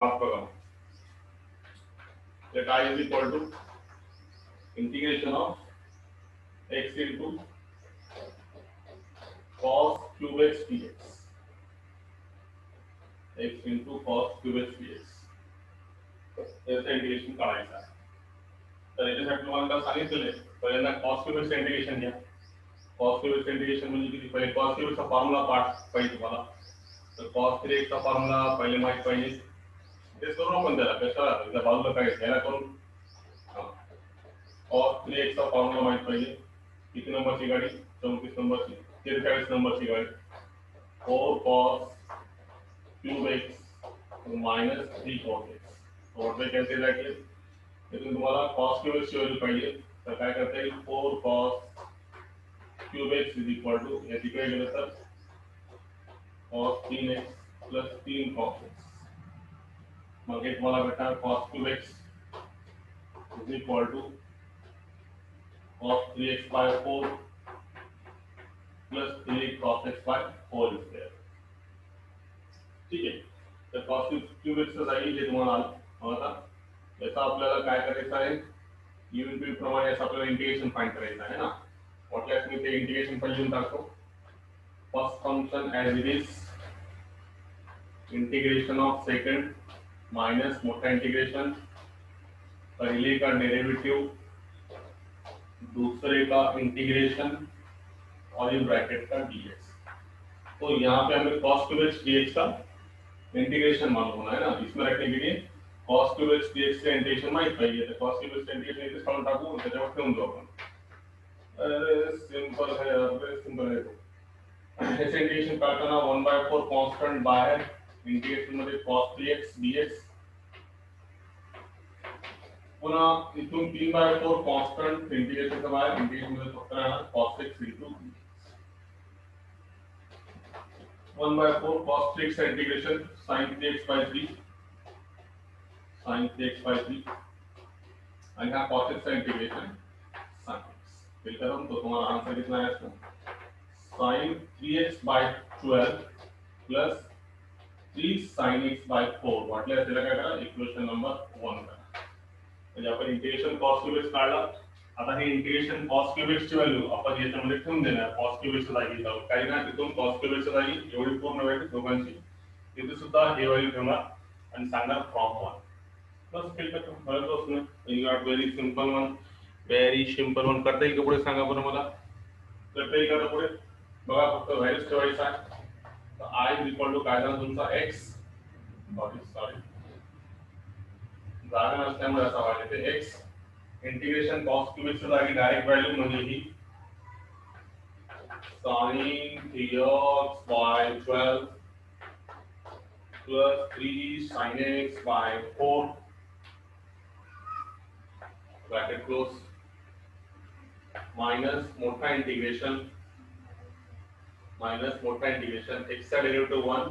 माफ बघा let I is equal to integration of x into cos cube x dx x into cos cube x dx याचं integration काढायचं आहे. तर याच्यासाठी तुम्हाला काय सांगितलेलं आहे, पहिल्यांदा cos cube x इंटिग्रेशन घ्या. cos cube x इंटिग्रेशन म्हणजे किती, पहिले cos cube x चा फॉर्म्युला पाठ पाहिजे तुम्हाला. तर cos 3x चा फॉर्म्युला पहिले माहित पाहिजे. ते करू आपण त्याला कशाला त्या बाजूला काय घ्यायला करून cos 3x चा फॉर्म्युला माहित पाहिजे. किती नंबरची गाडी, 34 नंबरची, 43 नंबरची गाडी. 4 cos cube x minus 3 cos x. वरती कॅन्सल झाले. इथून तुम्हाला cos cube x ची व्हॅल्यू पाहिजे. तर काय करता येईल, 4 cos cube x is equal to या तिकडे गेलं तर cos 3x plus 3 cos x. मग हे तुम्हाला भेटणार cos cube x is equal to cos 3x by 4 plus 3 cos x by 4 is there. ठीक आहे. तर cos cube x चं जाईल जे तुम्हाला आलं. मग आता याचा आपल्याला काय करायचं आहे, UV प्रमाणे याचं आपल्याला इंटिग्रेशन फाइंड करायचं आहे ना. वाटल्यास मी ते इंटिग्रेशन पण लिहून टाकतो. First function as it is integration of second minus मोठा इंटिग्रेशन, पहले का डेरिवेटिव, दूसरे का इंटीग्रेशन और ये ब्रैकेट का dx. तो यहाँ पे हमें cos cube x dx का इंटीग्रेशन मालूम होना है ना. इसमें रखने के लिए cos cube x dx का इंटीग्रेशन माहित पाहिजे. तर cos cube x का इंटीग्रेशन इथे काढून टाकू, त्याच्यावर ठेवून देऊ आपण. अरे सिंपल है यार, वेरी सिंपल है. याचे इंटीग्रेशन काढताना 1/4 कॉन्स्टंट बाहेर, इंटीग्रेशन मध्ये cos 3x dx, पुन्हा इथून 3/4 कॉन्स्टंट इंटीग्रेशनच्या बाहेर, इंटीग्रेशन मध्ये फक्त राहणार cos x into 1/4 cos 3x integration sin 3x by 3 sin 3x by 3 आणि हा cos x integration sin x. Fill करून तो तुम्हाला आंसर कितना है इसका, sin 3x by 12 plus 3 sin x by 4. वाटल्यास त्याला काय करा, इक्वेशन नंबर 1 करा. म्हणजे आपण इंटिग्रेशन cos cube x काढला. आता हे इंटिग्रेशन cos cube x ची व्हॅल्यू आपण याच्यामध्ये ठेवून देणार. cos cube x ची जागी जाऊ काही ना तिथून cos cube x ची जागी एवढी पूर्ण व्हॅल्यू दोघांची तिथे सुद्धा हे व्हॅल्यू ठेवणार आणि सांगणार फ्रॉम 1. बस फिल करतो. बरं दोस्त, you are very simple one, very simple one. करता येईल का पुढे सांगा बरं मला, करता येईल का पुढे बघा. फक्त व्हॅल्यूज ठेवायचं आहे. तर i इज इक्वल टू काय झाला तुमचा x, सॉरी जागा नसल्यामुळे असा व्हायला ते x integration cos cube x ची जागी डायरेक्ट व्हॅल्यू म्हणजे ही sin 3x by 12 plus 3 sin x by 4 bracket close minus मोठा इंटिग्रेशन x का डेरिवेटिव 1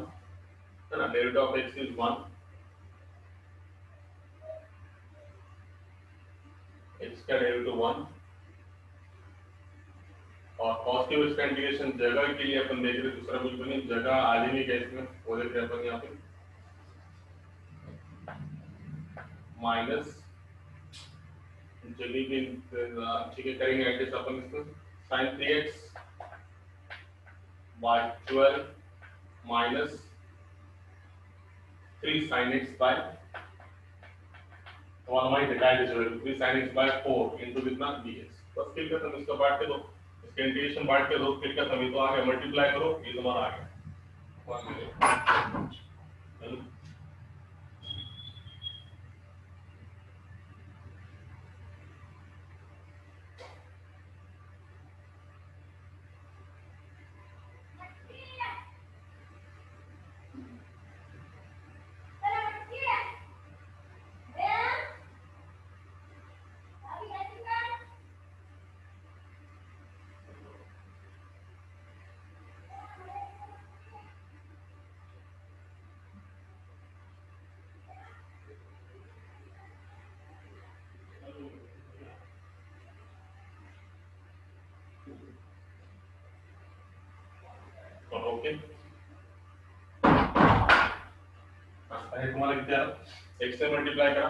है ना, derivative of x is 1, x का डेरिवेटिव 1 और cos cube x का इंटीग्रेशन जगह के लिए अपन देख रहे हैं, दूसरा कुछ भी नहीं, जगह आगे नहीं है इसमें, वो देख रहे हैं अपन यहाँ पे माइनस जगह की, ठीक है करेंगे एडजस्ट अपन इसमें sin 3x by 12 minus 3 sin x by, तो हमारी detail result 3 sin x by 4 into कितना dx. बस फिर का तुम इसका बांट के दो, इसका इंटीग्रेशन बांट के दो, फिर का सभी तो आ गया, मल्टीप्लाई करो, ये तुम्हारा आ गया. ओके हे तुम्हाला किती आलं x ने मल्टिप्लाय करा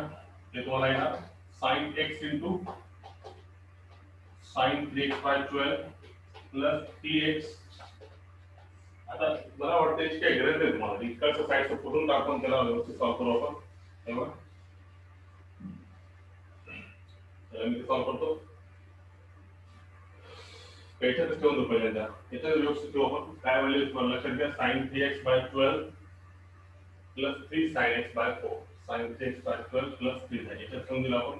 हे तुम्हाला येणार sin x into sin 3x by 12 plus 3x. आता मला वाटतं याची काही गरज नाही तुम्हाला इकडचं साईडचं पुढून टाकून त्याला व्यवस्थित सॉल्व्ह करू आपण तेव्हा मी सॉल्व्ह करतो याच्यातच ठेवून दो पहिल्यांदा याच्यात व्यवस्थित ठेवू आपण काय व्हॅल्यू तुम्हाला लक्षात घ्या sin 3x by 12 plus 3 sin x by 4 sin 3x by 12 plus 3 आहे याच्यात ठेवून दिला आपण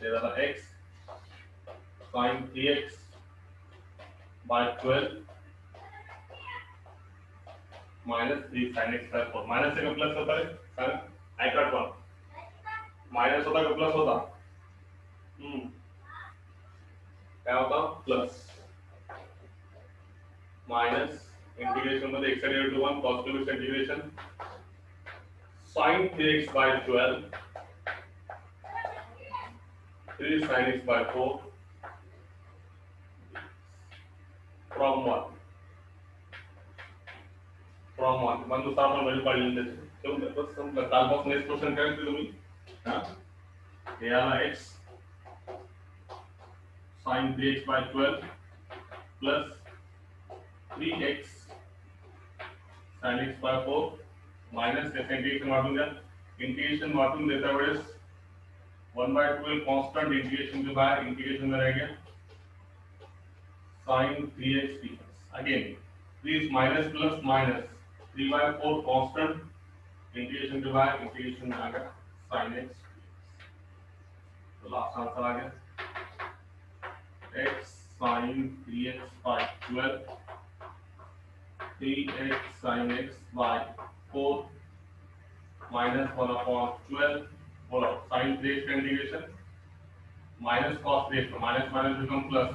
ते झाला x sin 3x by 12 minus 3 sin x by 4 minus से प्लस होता है sir I cut one minus होता का प्लस होता क्या होता प्लस माइनस इंटीग्रेशन मध्ये x equal to 1 positive x integration sin 3x by 12 3 sin x by 4 from 1 from 1 मन दुसरा आपण व्हॅल्यू काढलेली त्याची ठेवून द्या बस संपलं कालपासून एक्सप्रेशन करायचं तुम्ही हां हे आला x sin 3x by 12 plus 3x sin x by 4 minus त्याचं इंटिग्रेशन वाढून द्या इंटिग्रेशन वाढून देता वेळेस 1/12 कांस्टेंट इंटिग्रेशन के बाद इंटिग्रेशन में रहेगा sin 3x dx again please minus plus minus 3/4 constant integration के बाद इंटीग्रेशन में आ गया sin x तो लास्ट आंसर आ गया x sin 3x by 12 3x sin x by 4 minus 1/12 बोलो sin 3x का integration minus cos 3x minus minus become plus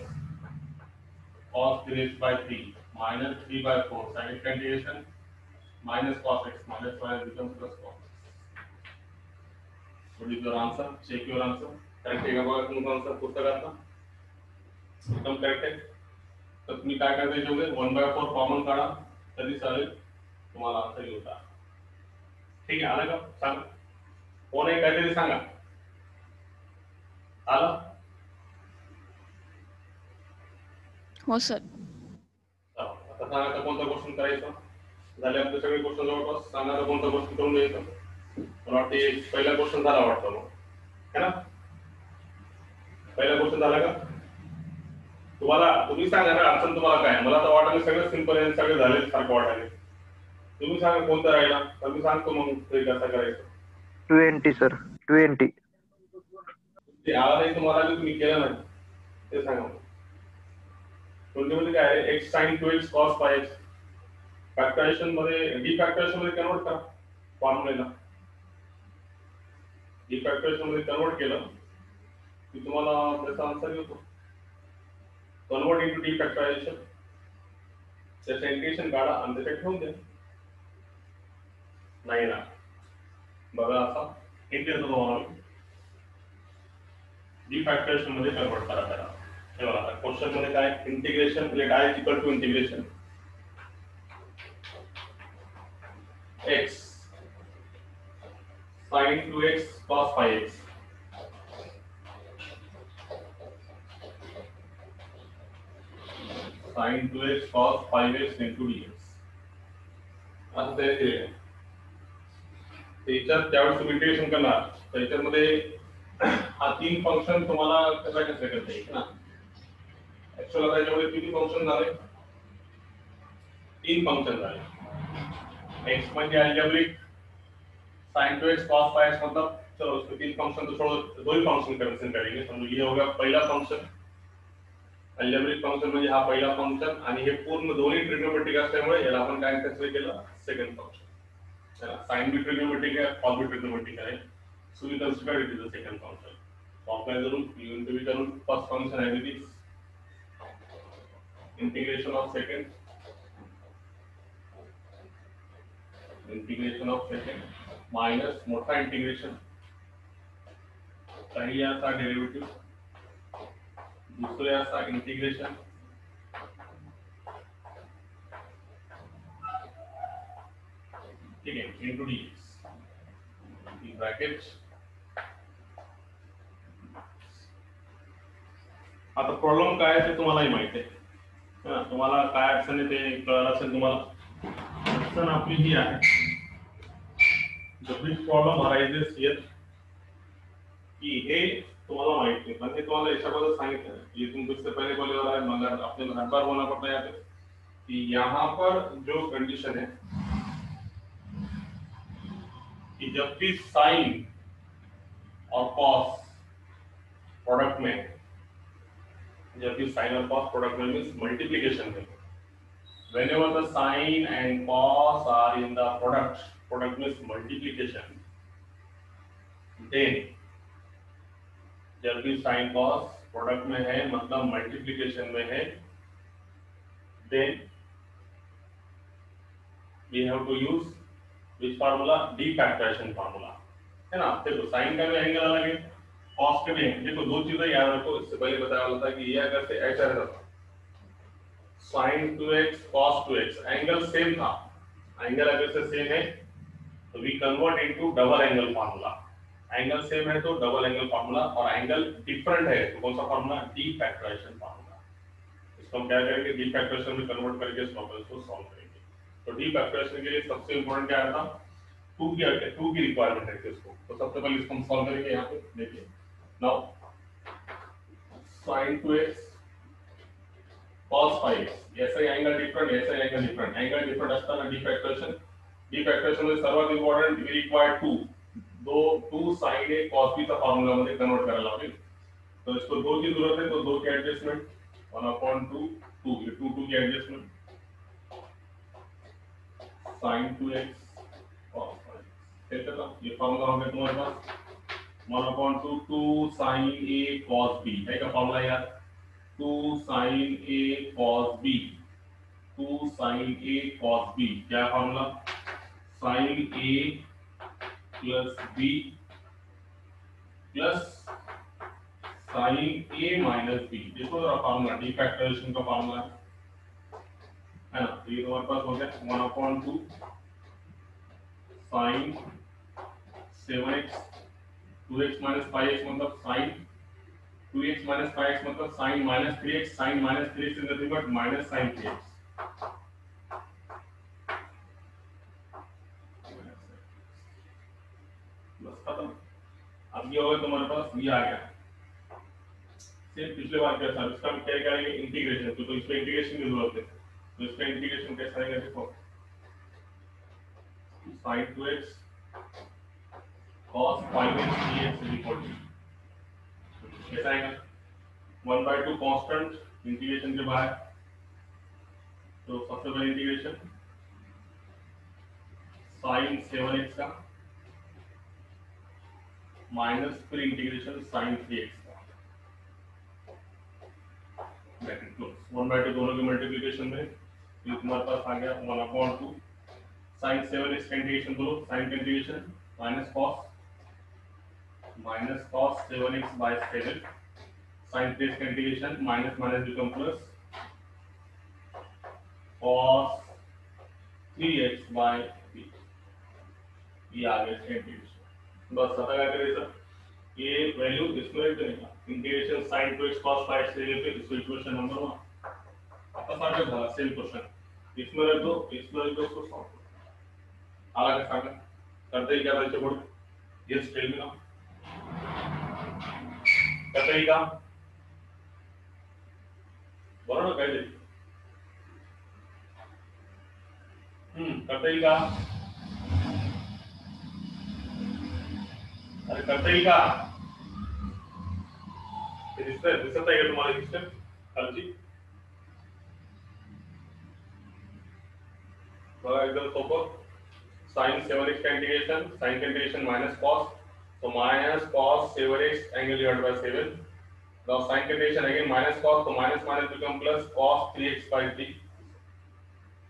cos 3x by 3 minus 3/4 sin x का integration minus cos x minus minus becomes plus cos x. What is your answer? Check your answer. Correct है का बघा तुमचा answer पुस्तकातला एकदम correct आहे तर तुम्ही काय करता याच्यामध्ये 1/4 कॉमन काढा तरी चालेल तुम्हाला आन्सर येईल ठीक आहे आलं का सांगा कोण आहे काहीतरी सांगा आलं हो सर आता सांगा आता कोणता क्वेश्चन करायचा झाले आपले सगळे क्वेश्चन जवळपास सांगा आता कोणता क्वेश्चन करून द्यायचा मला वाटते पहिला क्वेश्चन झाला वाटतं मग है ना पहिला क्वेश्चन झाला का तुम्हाला तुम्ही सांगा ना अडचण तुम्हाला काय मला तर वाटलं सगळं सिंपल आहे सगळे झाले सारखं वाटायला तुम्ही सांगा कोणता राहिला तर मी सांगतो मग ते कसं करायचं 20 सर 20 ते आला नाही तुम्हाला जे तुम्ही केलं नाही ते सांगा म्हणजे म्हणजे काय आहे x sin 2x cos 5x factorisation मध्ये डी फॅक्टरायझेशन मध्ये कन्वर्ट करा फॉर्म्युलेला डी फॅक्टरायझेशन मध्ये कन्वर्ट केलं की तुम्हाला त्याचा आन्सर येतो कन्वर्ट इनटू डी फॅक्टरायझेशन त्याचं इंटिग्रेशन काढा आणि त्याच्यात ठेवून द्या नाही ना बघा असा इंटिग्रेशन तुम्हाला डी फॅक्टरायझेशन मध्ये कन्वर्ट करा त्याला हे बघा क्वेश्चन मध्ये काय इंटिग्रेशन म्हणजे काय equal to integration x sin 2x cos 5x sin 2x cos 5x into dx असं ते त्याच्यात त्यावेळेस तुम्ही इंटिग्रेशन करणार त्याच्यामध्ये हा तीन फंक्शन तुम्हाला कसं कसं करता येईल ना ऍक्च्युअली आता याच्यामध्ये किती फंक्शन झाले तीन फंक्शन झाले x म्हणजे algebraic sin 2x cos 5x मतलब चलो उसके तीन फंक्शन तो छोड़ो दो ही फंक्शन कंसीडर करेंगे समझो ये होगा पहला फंक्शन अल्जेब्रिक फंक्शन म्हणजे हा पहिला फंक्शन आणि हे पूर्ण दोन्ही ट्रिग्नोमेट्रिक असल्यामुळे याला आपण काय कन्सिडर केलं सेकंड फंक्शन चला sin भी ट्रिग्नोमेट्रिक है cos भी ट्रिग्नोमेट्रिक है so we consider it is the second function apply करून यूनिट भी करून फर्स्ट फंक्शन है this integration of second integration of second minus मोटा इंटीग्रेशन काही याचा डेरिवेटिव दूसरे याचा इंटीग्रेशन ठीक है इनटू dx ब्रॅकेट. आता प्रॉब्लेम काय आहे ते तुम्हालाही माहिती आहे ना, तुम्हाला काय अडचण आहे ते कळलं असेल तुम्हाला. अडचण आपली ही आहे, the big problem arises here की हे तुम्हाला माहिती है, मैंने तुम्हाला याच्याबद्दल सांगितलं ये तुम इससे पहले बोले वाला है, मगर आपने हर बार बोलना पड़ता है यहाँ पे कि यहाँ पर जो कंडीशन है कि जब भी साइन और कॉस प्रोडक्ट में, जब भी साइन और कॉस प्रोडक्ट में मीन्स मल्टीप्लिकेशन में, whenever the sine and cos are in the product means multiplication, then जब भी साइन कॉस प्रोडक्ट में है मतलब मल्टीप्लिकेशन में है, then we have to use which formula, defactorization formula है ना. देखो साइन का भी एंगल अलग है, कॉस का भी है. देखो दो चीजें याद रखो, इससे पहले बताया वाला था कि ये अगर से ऐसा रहता sin 2x cos 2x angle same था, एंगल अगर से सेम है तो we convert into double angle formula. Angle same है तो डबल एंगल फार्मूला, और एंगल डिफरेंट है तो कौन सा फार्मूला, डीफैक्टराइजेशन फार्मूला. इसको हम क्या करेंगे, डीफैक्टराइजेशन में कन्वर्ट करके इस प्रॉब्लम को सॉल्व करेंगे. तो डीफैक्टराइजेशन के लिए सबसे इंपॉर्टेंट क्या आता, 2 की रिक्वायरमेंट है इसको. तो सबसे पहले इसको हम सॉल्व करेंगे. यहाँ पे देखिए, now sin 2x cos 5x ऐसा ही एंगल डिफरेंट, ऐसा ही एंगल डिफरेंट. एंगल डिफरेंट असताना डीफैक्टराइजेशन, डीफैक्टराइजेशन मध्ये सर्वात important we require 2 sin a cos b चा फॉर्म्युला मध्ये कन्वर्ट करायला लागेल. तो इसको 2 की जरूरत है, तो 2 की एडजस्टमेंट 1/2 2 ये 2 की एडजस्टमेंट sin 2x cos 5. ठीक है, तो ये फॉर्मूला हो गया तुम्हारे pass 1/2 2 sin a cos b है का फॉर्मूला यार. 2 sin a cos b, 2 sin a cos b क्या formula, sin a plus b plus sin a minus b. देखो जरा फॉर्मूला, डीफैक्टराइजेशन का फॉर्मूला है ना. तो ये हमारे पास हो गया 1/2 sin 7x 2x minus 5x मतलब sin 2x minus 5x मतलब sin minus 3x. sin minus 3x is nothing but minus sin 3x. बस खत्म. अब ये होगा तुम्हारे पास, ये आ गया सेम पिछले बार क्या था. इसका हम क्या करेंगे, इंटीग्रेशन. तो इसमें इंटीग्रेशन की जरूरत है, तो इसका इंटीग्रेशन कैसे आएगा, देखो sin 2x cos 5x dx is equal to कैसा आएगा 1/2 कांस्टेंट इंटीग्रेशन के बाहर. तो सबसे पहले इंटीग्रेशन sin 7x का माइनस फिर इंटीग्रेशन sin 3x का, ब्रैकेट क्लोज. 1/2 दोनों की मल्टीप्लिकेशन में ये तुम्हारे पास आ गया 1/2 sin 7x का इंटीग्रेशन करो, sin का integration minus cos 7x by 7 sin 3x का integration minus minus become plus cos 3x by 3. ये आ गया इसका इंटीग्रेशन. बस पता क्या करें सर, ये वैल्यू इसमें रख देगा, integration sin 2x cos 5x ले लेते, इसको इक्वेशन नंबर 1 आपका सारा झाला. सेम क्वेश्चन इसमें रख दो, इसमें रख दो, इसको सॉल्व करो. आला का सांगा करते ही क्या बच्चे बोल, ये स्केल में ना करते ही काम बोलो ना कह दे. करते ही काम, अरे करते ही का दिसत आहे का तुम्हाला सिस्टम खालची, बघा एकदम सोपं. sin 7x का इंटीग्रेशन, sin का इंटीग्रेशन माइनस cos, तो minus cos 7x angle divided by 7. Now sin का इंटीग्रेशन अगेन माइनस cos, तो minus minus become plus cos 3x by 3.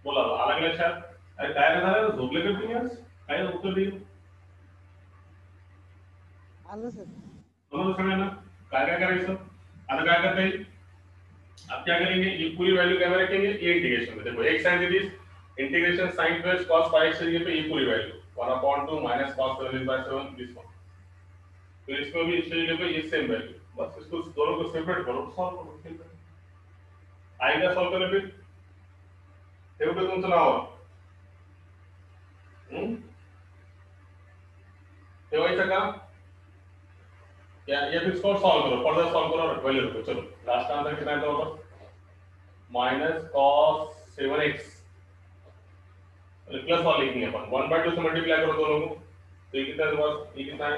बोला अलग लक्षात. अरे काय करणार झोपले का तुम्ही आज, काय उत्तर देऊ आलं सर. समझ सगळ्यांना काय काय करायचं. आता काय करता येईल, अब क्या करेंगे, ये पूरी वैल्यू क्या रखेंगे, ये इंटीग्रेशन में. देखो एक साइन दे this integration sin 2x cos 5x से ये पे ये पूरी value 1/2 minus cos 7/7 this one. तो इसमें भी इससे ये ये सेम वैल्यू, बस इसको दोनों को सेपरेट करो, सॉल्व करो, ठीक है। आएगा सॉल्व करने पे तेवढं तुमचं नाव ठेवायचं का या फिर इसको सॉल्व करो, फर्दर सॉल्व करो और वैल्यू रखो। चलो लास्ट आंसर कितना है तो माइनस cos 7x प्लस वाला लिखेंगे अपन 1/2 से मल्टीप्लाई करो दोनों को, तो ये कितना है, ये कितना है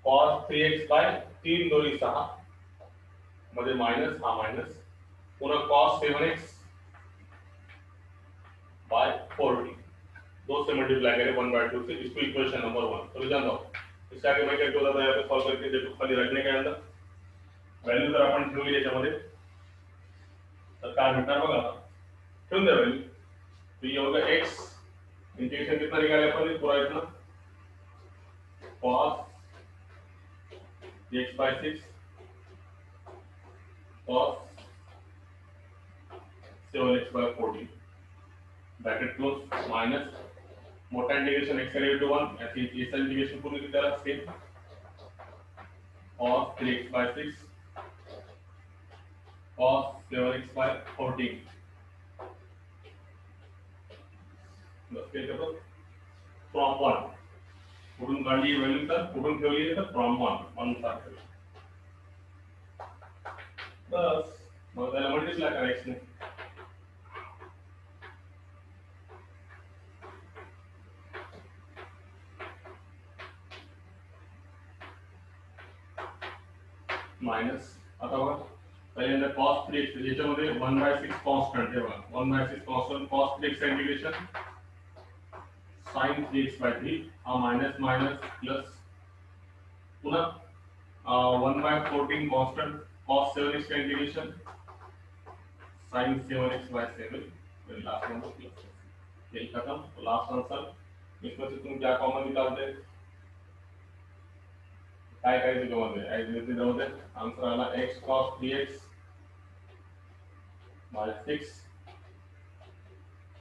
cos 3x बाय 3 2 6 मध्ये माइनस हा माइनस पुन्हा cos 7x बाय 40 दो से मल्टीप्लाई करें 1/2 से, इसको इक्वेशन नंबर 1 तो जान दो। इससे आगे मैं क्या होता था यहाँ पे सॉल्व करके देखो, खाली रखने के अंदर वैल्यू जर आपण ठेवली याच्यामध्ये तर काय भेटणार बघा, ठेवून द्या वैल्यू। तो ये होगा x इंटीग्रेशन कितना निकाले अपन पूरा इतना cos x by 6 cos 7x by 40 bracket close minus मोटा इंटीग्रेशन x का डेरिवेटिव 1 ऐसे इसका इंटीग्रेशन पूरी की तरह same cos 3x by 6 cos 7x by 40 बस क्या करो फ्रॉम 1 कुठून काढली व्हॅल्यू तर कुठून ठेवली आहे तर फ्रॉम 1 अनुसार ठेवली, बस मग त्याला मल्टिप्लाय करायचं नाही। माइनस आता बघा पहिल्यांदा cos 3x याच्यामध्ये 1/6 कॉन्स्टंट आहे बघा, 1/6 constant cos 3x integration sin 3x by 3 हा माइनस माइनस प्लस पुन्हा 1/14 कॉन्स्टंट cos 7x का इंटिग्रेशन sin 7x by 7 फिर लास्ट नंबर प्लस ये खत्म। तो लास्ट आंसर इसमें से तुम क्या कॉमन निकालते हैं, काय करायचं त्यामध्ये ऍज इट इज जाऊ दे, आंसर आला x cos 3x by 6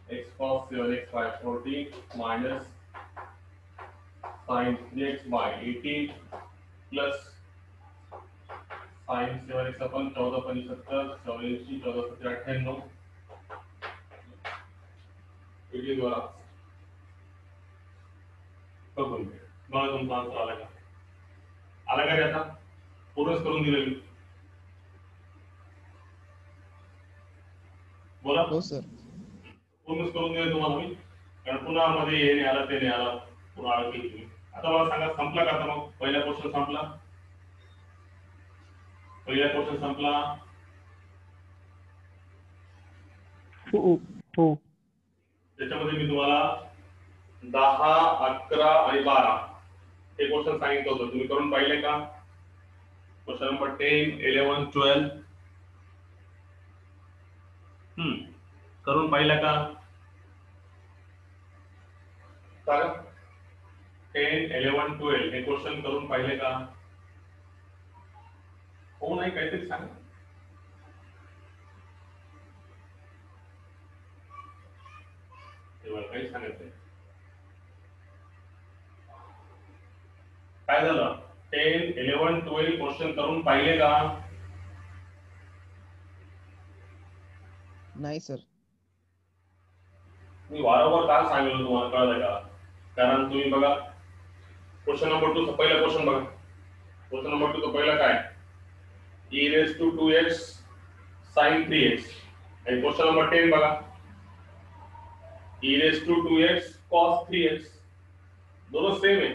x cos 7x by 40 minus sin 3x by 80 plus sin 7x अपन 14 75 84 14 17 98 80 द्वारा बघून मला तुमचा आंसर आला का, आला का आता पूर्णच करून दिले मी, बोला हो सर पूर्णच करून दिले तुम्हाला मी, कारण पुन्हा मध्ये हे नाही आला ते नाही आला पुन्हा अडकली तुम्ही। आता मला सांगा संपला का, आता मग पहिला क्वेश्चन संपला, पहिला क्वेश्चन संपला हो त्याच्यामध्ये मी तुम्हाला 10 11 आणि 12 हे क्वेश्चन सांगितलं होतं, तुम्ही करून पाहिले का? क्वेश्चन नंबर 10 11 12 करून पाहिला का? सांगा 10 11 12 हे क्वेश्चन करून पाहिले का? हो नाही काहीतरी सांगा, तेव्हा काही सांगायचं नाही। काय झालं 10 11 12 क्वेश्चन करून पाहिले का? नाही सर मी वारंवार काय सांगितलं तुम्हाला कळलं का? कारण तुम्ही बघा क्वेश्चन नंबर 2 चा पहिला क्वेश्चन बघा, क्वेश्चन नंबर 2 चा पहिला काय e raised to 2x sin 3x आणि क्वेश्चन नंबर 10 बघा e raised to 2x cos 3x, दोनों सेम है।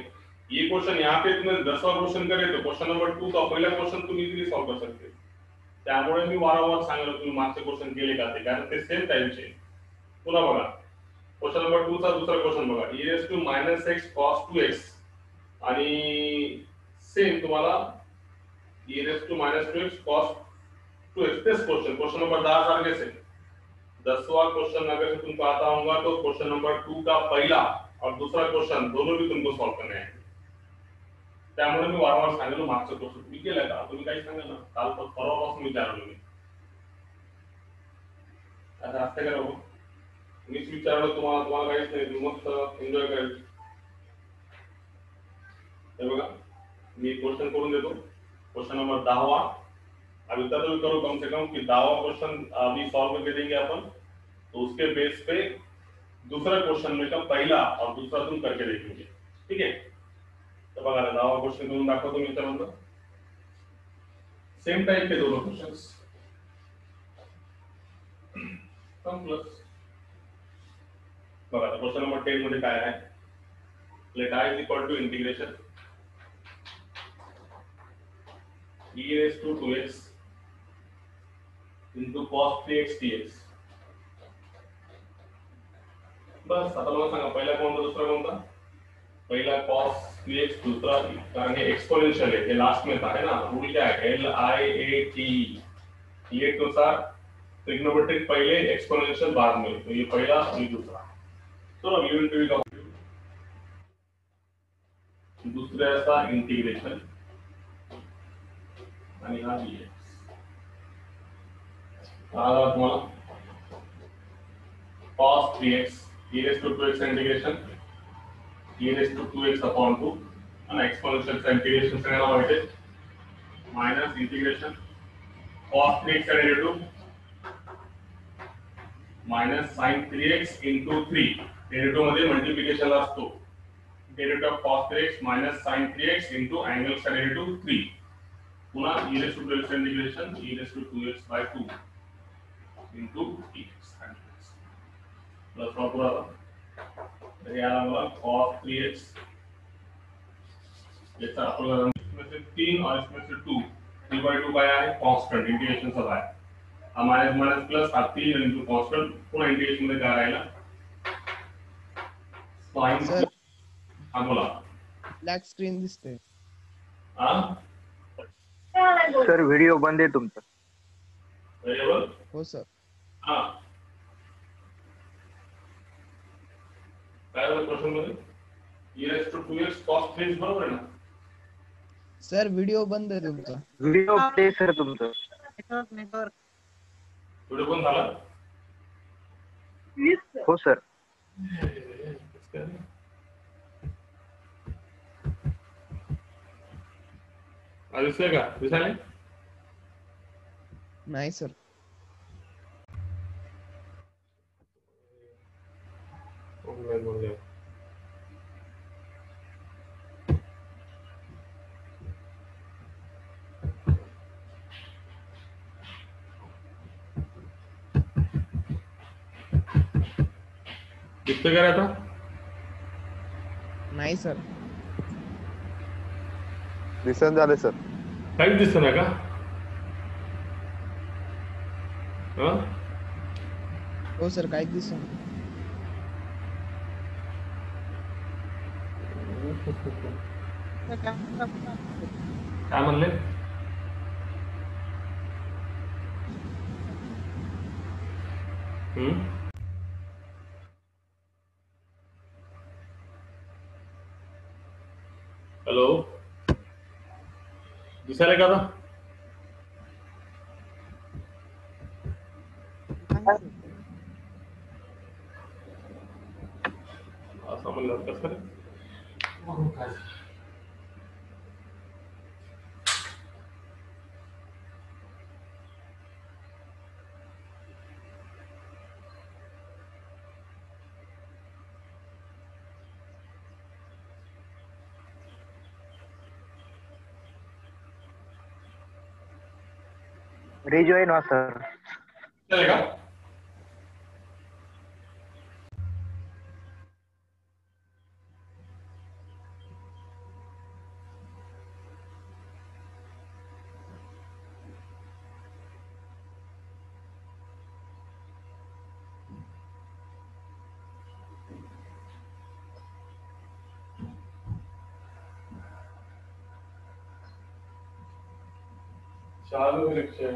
ये क्वेश्चन यहाँ पे तुम्हें 10वां क्वेश्चन करे तो क्वेश्चन नंबर 2 का पहिला क्वेश्चन तुम्ही इझिली सॉल्व कर सकते, त्यामुळे मी वारंवार सांगितलं तुम्ही मागचे क्वेश्चन केले का ते, कारण ते सेम टाइपचे। पुन्हा बघा क्वेश्चन नंबर 2 चा दुसरा क्वेश्चन बघा e raised to -x cos 2x आणि सेम तुम्हाला e raised to -2x cos 2x तेच क्वेश्चन नंबर 10 सारखेच है। 10वां क्वेश्चन अगर तुमको आता होगा तो क्वेश्चन नंबर 2 का पहला और दूसरा क्वेश्चन दोनों भी तुमको सॉल्व करने हैं, त्यामुळे मी वारंवार सांगितलं मागचं क्वेश्चन तुम्ही केलं का, तुम्ही काही सांगा ना, काल परवापासून विचारलं मी आता असते का बघू मीच विचारलं तुम्हाला, तुम्हाला काहीच नाही, तुम्ही मस्त एन्जॉय करायचं. हे बघा, मी क्वेश्चन करून देतो. क्वेश्चन नंबर 10वां. अब इतना तो करो कम से कम कि 10वां क्वेश्चन अभी सॉल्व करके देंगे अपन, तो उसके बेस पे दूसरा क्वेश्चन में का पहला और दूसरा तुम करके देखेंगे. ठीक है. तर बघा 10वां क्वेश्चन करून दाखवतो मी त्यानंतर. सेम टाइप के दोनों क्वेश्चंस. Come plus. बघा क्वेश्चन नंबर 10 मध्ये काय आहे. Let I is equal to integration e raised to 2x into cos 3x dx. बस आता मला सांगा पहिला कोणता दुसरा कोणता. पहिला cos 3x, दूसरा कारण हे एक्सपोनेंशियल है, ये लास्ट में था है ना. रूल क्या है, LIATE. ये अनुसार ट्रिग्नोमेट्रिक पहले एक्सपोनेंशियल बाद में, तो ये पहला ये दूसरा. तो अब यूनिट का दुसऱ्याचा इंटिग्रेशन आणि हा dx. आता तुम्हाला cos 3x e raised to 2x integration e raised to 2x upon 2 आणि एक्सपोनेंशियल इंटिग्रेशन सगळ्यांना माहिती आहे. मायनस इंटिग्रेशन cos 3x चा derivative minus sin 3x into 3. Derivative मध्ये मल्टिप्लिकेशनला असतो. Derivative of cos 3x minus sin 3x into angle चा derivative 3. पुन्हा e raised to 2x integration e raised to 2x by 2 into dx plus वापरू आता. तर याला मला cos 3x याचा आपण इसमें से 3 और इसमें से 2. 3/2 काय आहे, कांस्टेंट इंटिग्रेशन सब आहे. हा माइनस माइनस प्लस हा 3 into कांस्टेंट. पुन्हा इंटिग्रेशन मध्ये काय राहिला sin. हा बोला. ब्लॅक स्क्रीन दिसते. हा सर व्हिडिओ बंद आहे तुमचा. बरोबर. हो सर. हा काय झालं क्वेश्चन मध्ये. e raised to 2x cos 3x बरोबर आहे ना. सर व्हिडिओ बंद आहे तुमचा. व्हिडिओ प्ले सर तुमचं. व्हिडिओ पण झाला. हो सर. दिसतंय का, दिसायला नाही सर. दिसतंय का रे आता. नाही सर. दिसन झाले सर. काहीच दिसत नाही का. हा हो सर काहीच दिसत. काय म्हणले. हॅलो दिसायला का आता. असं म्हणलं कसं रे. रिजॉईन व्हा सर. का चालू रिक्षा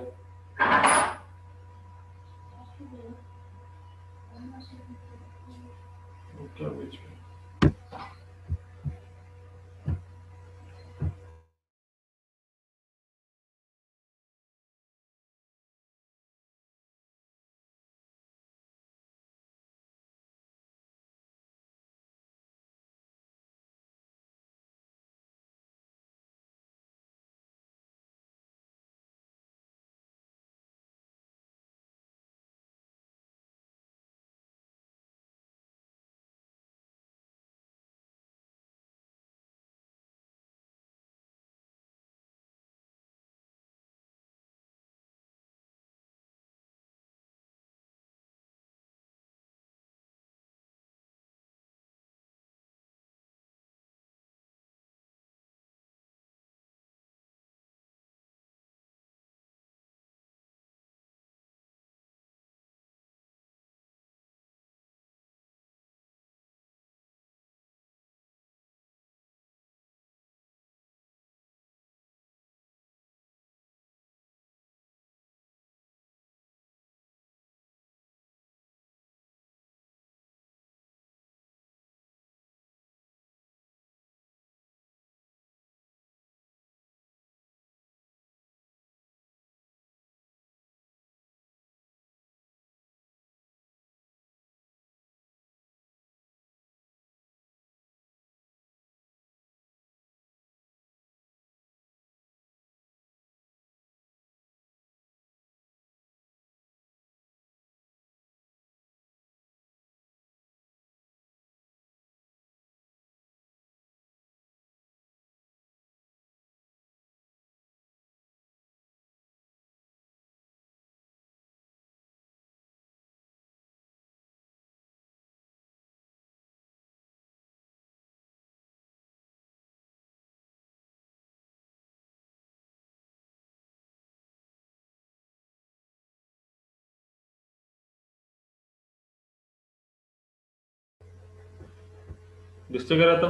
दिसते का आता?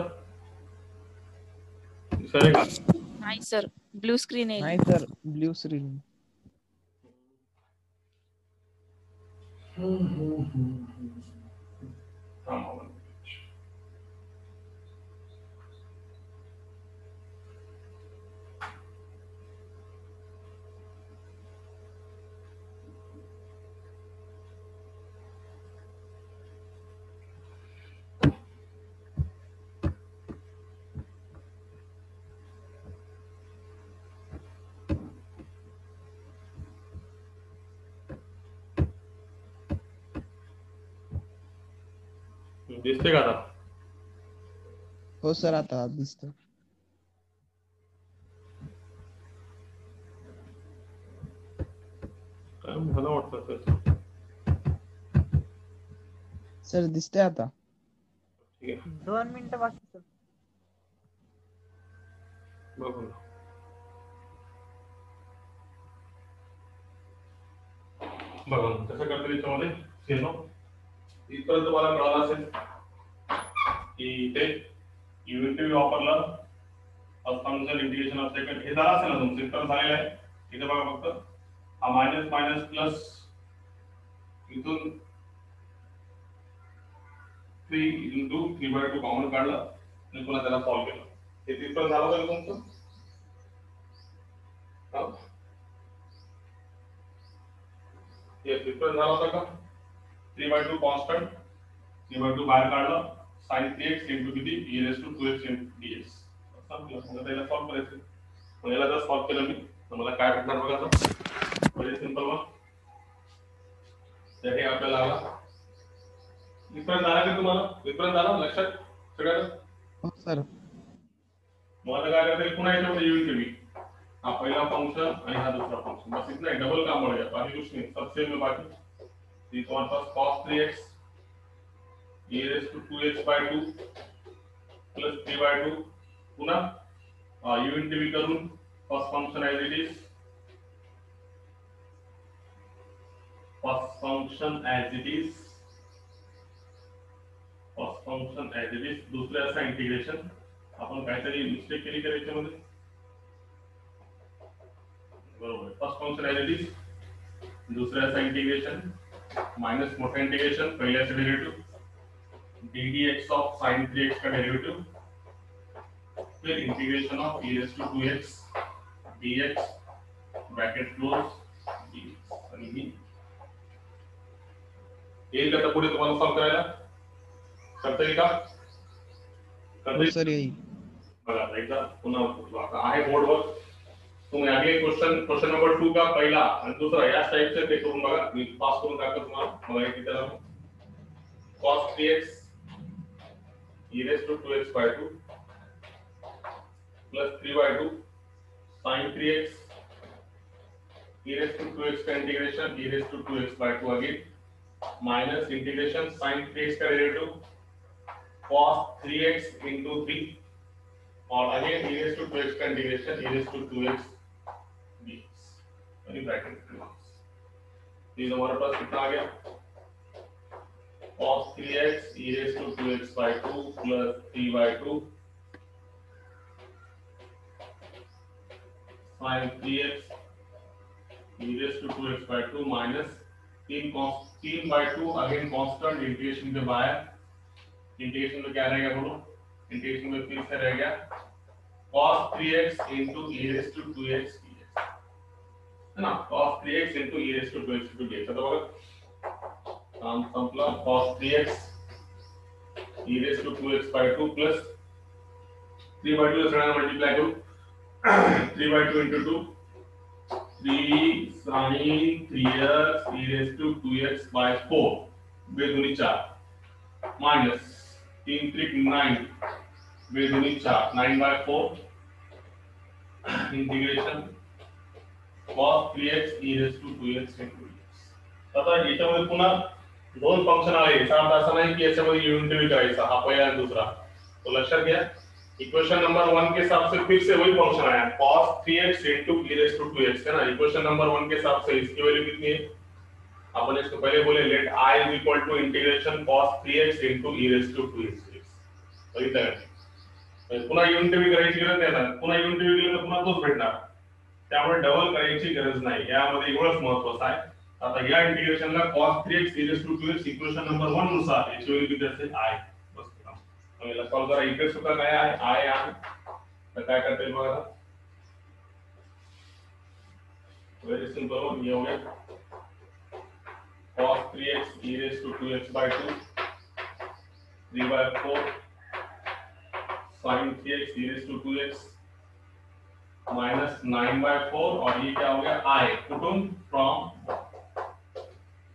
दिसायला का? नाही सर, ब्लू स्क्रीन येईल. नाही सर, ब्ल्यू स्क्रीन. थांबा मला. दिसते का आता? हो सर, आता दिसतं. काय मला वाटतं तर. सर दिसतंय आता. ठीक आहे, 2 मिनिटं बाकी सर. बघू ना. बघा कसं करतो याच्यामध्ये सेनो इथपर्यंत तुम्हाला कळालं असेल की इथे युनिटी वापरला फंक्शन इंटिग्रेशन ऑफ सेकंड हे झालं असेल ना तुमचं इथपर्यंत झालेलं आहे. इथे बघा फक्त हा मायनस मायनस प्लस इथून 3/2 कॉमन काढलं आणि पुन्हा त्याला सॉल्व केलं. हे तिथपर्यंत झालं का तुमचं? तिथपर्यंत झालं होतं का? 3/2 कॉन्स्टंट 3/2 बाहेर काढलं sin 3x इंटू किती e raised to 2x dx. समजलं? त्याला सॉल्व करायचं. मग याला जर सॉल्व केलं मी तर मला काय भेटणार बघा आता. Very simple one. तर हे आपल्याला आला. इथपर्यंत झाला का तुम्हाला? इथपर्यंत झाला लक्षात सगळ्यांना? हो सर. मग आता काय करता येईल पुन्हा याच्यामध्ये येऊन ठेवी. हा पहिला फंक्शन आणि हा दुसरा फंक्शन बस इतना डबल काम बढ़ गया. बाकी कुछ नहीं, सब सेम है. बाकी ये तुम्हारे pass cos 3x e raised to 2x by 2 plus 3/2 पुन्हा यूनिटी करून first function as it is first function as it is दुसऱ्याचा इंटिग्रेशन आपण काहीतरी मिस्टेक केली का याच्यामध्ये? बरोबर. First function as it is दुसऱ्याचा इंटिग्रेशन माइनस मोठा इंटिग्रेशन पहिल्याचं derivative ddx of sin 3x का डेरिव्हेटिव्ह फिर integration of e raised to 2x dx bracket close dx आणि ही येईल का पुढे तुम्हाला सॉल्व करायला? करता येईल का? हो सर, येईल. बघा एकदा पुन्हा आहे बोर्डवर. तुम्ही आगे क्वेश्चन नंबर 2 का पहिला आणि दुसरा या टाइपचे ते करून बघा. मी पास करून टाकतो तुम्हाला. बघा इथे त्याला cos 3x e raised to 2x by 2 plus 3/2 sin 3x e raised to 2x का integration e raised to 2x by 2 again minus integration sin 3x का डेरिवेटिव cos 3x into 3 और again e raised to 2x का integration e raised to 2x dx यानी bracket close. ये हमारे pass कितना आ गया? cos 3x e raised to 2x by 2 plus 3/2 sin 3x e raised to 2x by 2 minus 3/2 again constant integration के बाहर integration में क्या रहेगा बोलो? इंटीग्रेशन में फिर से रह गया cos 3x into e raised to 2x dx है ना. cos 3x into e raised to 2x dx आता बघा काम संपला. cos 3x e raised to 2x by 2 plus 3/2 से सगळ्यांना मल्टीप्लाय करू 3/2 into 2 3 sin 3x e raised to 2x by 4 बेदुनी 4 minus 3 3 9 बेदुनी 4 9 by 4 integration cos 3x e raised to 2x into dx. आता याच्यामध्ये पुन्हा दोन फंक्शन आले. याचा असं नाही की याच्यामध्ये युनिटी करायचा हा पहिला आणि दुसरा. तो लक्षात घ्या. इक्वेशन नंबर 1 के हिसाब से फिर से वही फंक्शन आया cos 3x into e raised to 2x है ना. इक्वेशन नंबर 1 के हिसाब से इसकी वैल्यू कितनी है? अपन इसको पहले बोले late I is equal to integration cos 3x into e raised to 2x. बघितलं का? म्हणजे पुन्हा युनिटी करायची गरज नाही आता. पुन्हा युनिटी केलं तर पुन्हा तोच भेटणार. त्यामुळे डबल करायची गरज नाही. यामध्ये एवढंच महत्वाचं आहे. आता या इंटिग्रेशनला cos 3x e raised to 2x equation number 1 नुसार याची व्हॅल्यू किती असेल i. बस याला सॉल्व करा. इकडे सुद्धा काय आहे i आहे. तर काय करता येईल बघा. Very simple. येऊया cos 3x e raised to 2x by 2 3 by 4 sin 3x e raised to 2x minus 9 by 4 और ये क्या हो गया i कुठून फ्रॉम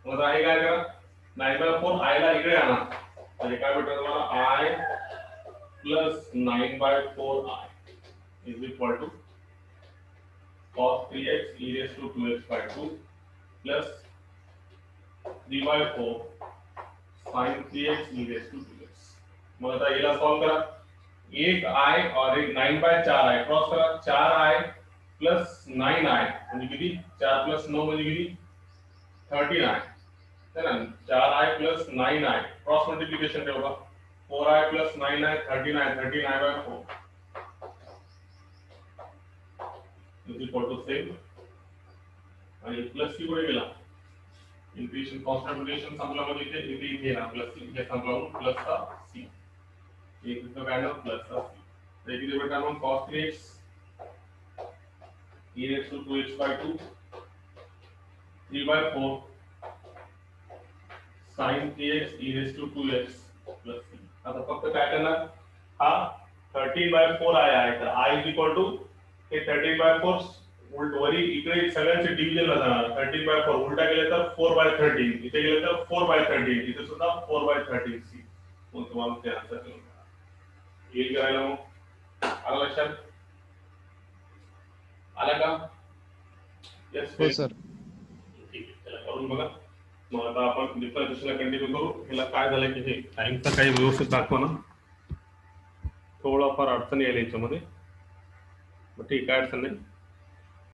मतलब i काय करा 9 by 4 i ला इकडे आणा म्हणजे काय भेटणार तुम्हाला i plus 9 by 4i is equal to cos 3x e raised to 2x by 2 plus 3 by 4 sin 3x e raised to 2x मग आता याला सॉल्व करा एक i और एक 9 by 4i क्रॉस करा 4i plus 9i म्हणजे किती 4 plus 9 म्हणजे किती 13i है ना 4i plus 9i cross multiplication ठेवा 4i plus 9i 13i 13i by 4 is equal to same आणि प्लस सी पुढे गेला इंटिग्रेशन कॉन्स्टंट इंटिग्रेशन संपला म्हणजे इथे इथे ना प्लस सी इथे संपला प्लस चा सी एक इसका काय ना प्लस चा सी तर इथे बेटा आपण cos 3x e raised to 2x by 2 3 by 4 sin 3x e raised to 2x plus c आता फक्त काय करणार हा 13 by 4 आया आहे तर i is equal to हे 13 by 4 उलट वरी इकडे सगळ्यांचे डिव्हिजन ला जाणार 13 by 4 उलटा गेले तर 4 by 13 इथे गेले तर 4 by 13 इथे सुद्धा 4 by 13 c मग तुम्हाला ते आन्सर मिळेल येईल करायला मग आलं लक्षात आला का यस हो सर ठीक आहे चला करून बघा मग आता आपण डिफरन्शिएशनला कंटिन्यू करू ह्याला काय झालं की हे टाइमचा काही व्यवस्थित दाखवा ना थोडाफार अडचण यायला याच्यामध्ये मग ठीक काय अडचण नाही